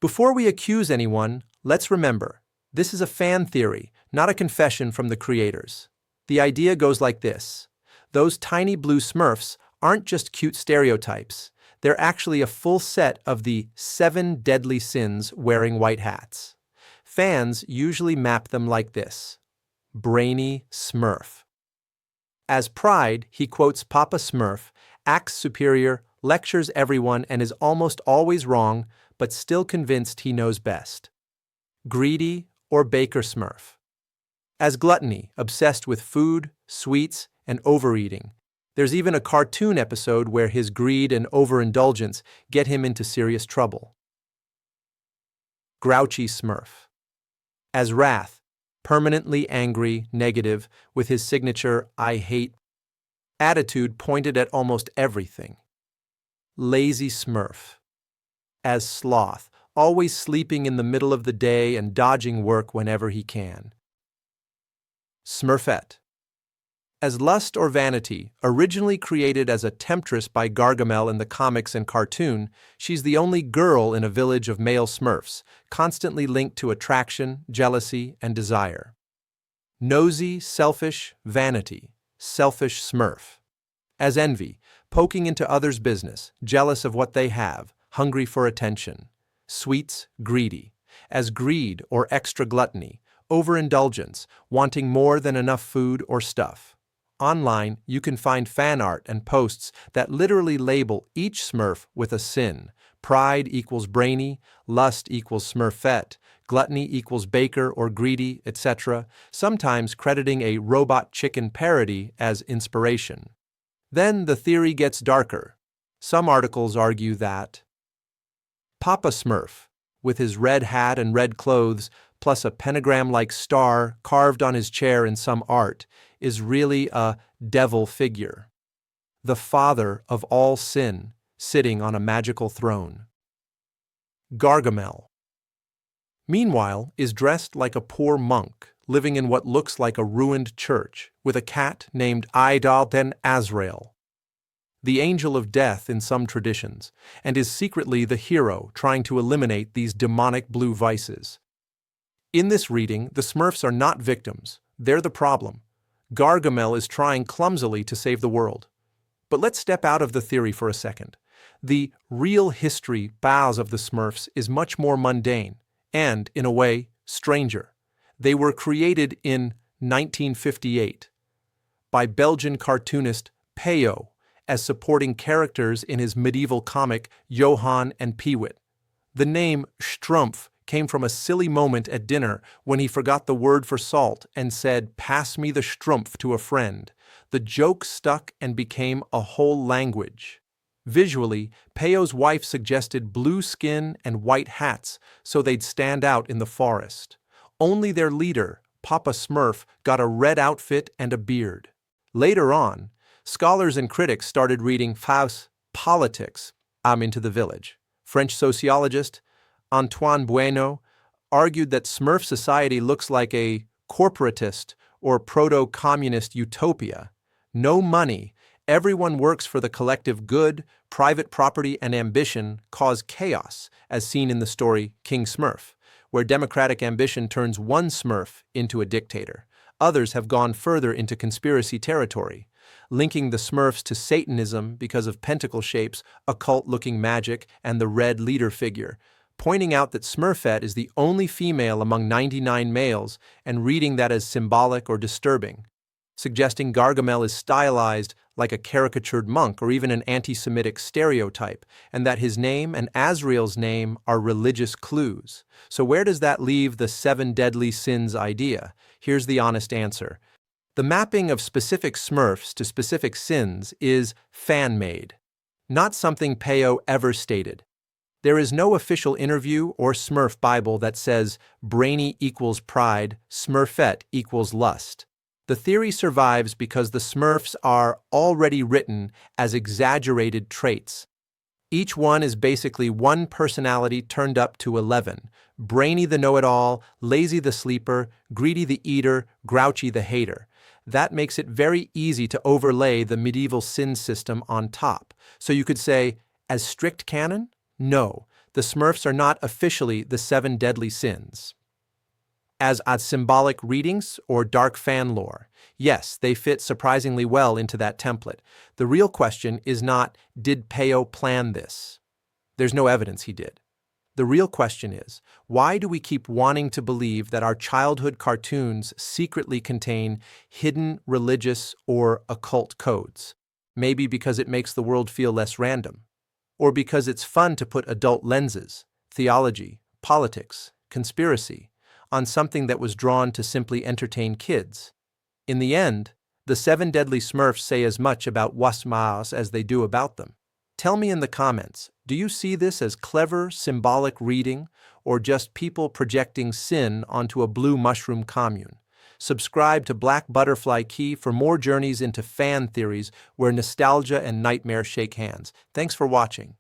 Before we accuse anyone, let's remember, this is a fan theory, not a confession from the creators. The idea goes like this. Those tiny blue Smurfs aren't just cute stereotypes. They're actually a full set of the 7 deadly sins wearing white hats. Fans usually map them like this. Brainy Smurf. As Pride, he quotes Papa Smurf, acts superior, lectures everyone, and is almost always wrong, but still convinced he knows best. Greedy or Baker Smurf. As Gluttony, obsessed with food, sweets, and overeating. There's even a cartoon episode where his greed and overindulgence get him into serious trouble. Grouchy Smurf. As Wrath, permanently angry, negative, with his signature "I hate" attitude pointed at almost everything. Lazy Smurf. As Sloth, always sleeping in the middle of the day and dodging work whenever he can. Smurfette. As Lust or Vanity, originally created as a temptress by Gargamel in the comics and cartoon, she's the only girl in a village of male Smurfs, constantly linked to attraction, jealousy, and desire. Nosey, selfish, Vanity, selfish Smurf. As Envy, poking into others' business, jealous of what they have, hungry for attention. Sweets, greedy. As Greed or extra gluttony, over-indulgence, wanting more than enough food or stuff. Online, you can find fan art and posts that literally label each Smurf with a sin. Pride equals Brainy, Lust equals Smurfette, Gluttony equals Baker or Greedy, etc., sometimes crediting a robot chicken parody as inspiration. Then the theory gets darker. Some articles argue that Papa Smurf, with his red hat and red clothes, plus a pentagram-like star carved on his chair in some art, is really a devil figure. The father of all sin, sitting on a magical throne. Gargamel, meanwhile, is dressed like a poor monk, living in what looks like a ruined church, with a cat named Idal den Azrael, the angel of death in some traditions, and is secretly the hero trying to eliminate these demonic blue vices. In this reading, the Smurfs are not victims, they're the problem. Gargamel is trying clumsily to save the world. But let's step out of the theory for a second. The real history base of the Smurfs is much more mundane and, in a way, stranger. They were created in 1958 by Belgian cartoonist Peyo as supporting characters in his medieval comic Johan and Peewit. The name Strumpf came from a silly moment at dinner when he forgot the word for salt and said, "Pass me the strumpf" to a friend. The joke stuck and became a whole language. Visually, Peyo's wife suggested blue skin and white hats so they'd stand out in the forest. Only their leader, Papa Smurf, got a red outfit and a beard. Later on, scholars and critics started reading Faust's Politics, into the village. French sociologist Antoine Bueno argued that Smurf society looks like a corporatist or proto-communist utopia. No money, everyone works for the collective good, private property and ambition cause chaos, as seen in the story King Smurf, where democratic ambition turns one Smurf into a dictator. Others have gone further into conspiracy territory, linking the Smurfs to Satanism because of pentacle shapes, occult-looking magic, and the red leader figure, pointing out that Smurfette is the only female among 99 males and reading that as symbolic or disturbing, suggesting Gargamel is stylized like a caricatured monk or even an anti-Semitic stereotype, and that his name and Azrael's name are religious clues. So where does that leave the 7 deadly sins idea? Here's the honest answer. The mapping of specific Smurfs to specific sins is fan-made, not something Peyo ever stated. There is no official interview or Smurf Bible that says Brainy equals Pride, Smurfette equals Lust. The theory survives because the Smurfs are already written as exaggerated traits. Each one is basically one personality turned up to 11. Brainy the know-it-all, lazy the sleeper, greedy the eater, grouchy the hater. That makes it very easy to overlay the medieval sin system on top. So you could say, as strict canon? No, the Smurfs are not officially the seven deadly sins. As symbolic readings or dark fan lore, yes, they fit surprisingly well into that template. The real question is not, did Peyo plan this? There's no evidence he did. The real question is, why do we keep wanting to believe that our childhood cartoons secretly contain hidden religious or occult codes? Maybe because it makes the world feel less random. Or because it's fun to put adult lenses, theology, politics, conspiracy, on something that was drawn to simply entertain kids. In the end, the seven deadly Smurfs say as much about Smurfs as they do about them. Tell me in the comments, do you see this as clever, symbolic reading, or just people projecting sin onto a blue mushroom commune? Subscribe to Black Butterfly Key for more journeys into fan theories where nostalgia and nightmare shake hands. Thanks for watching.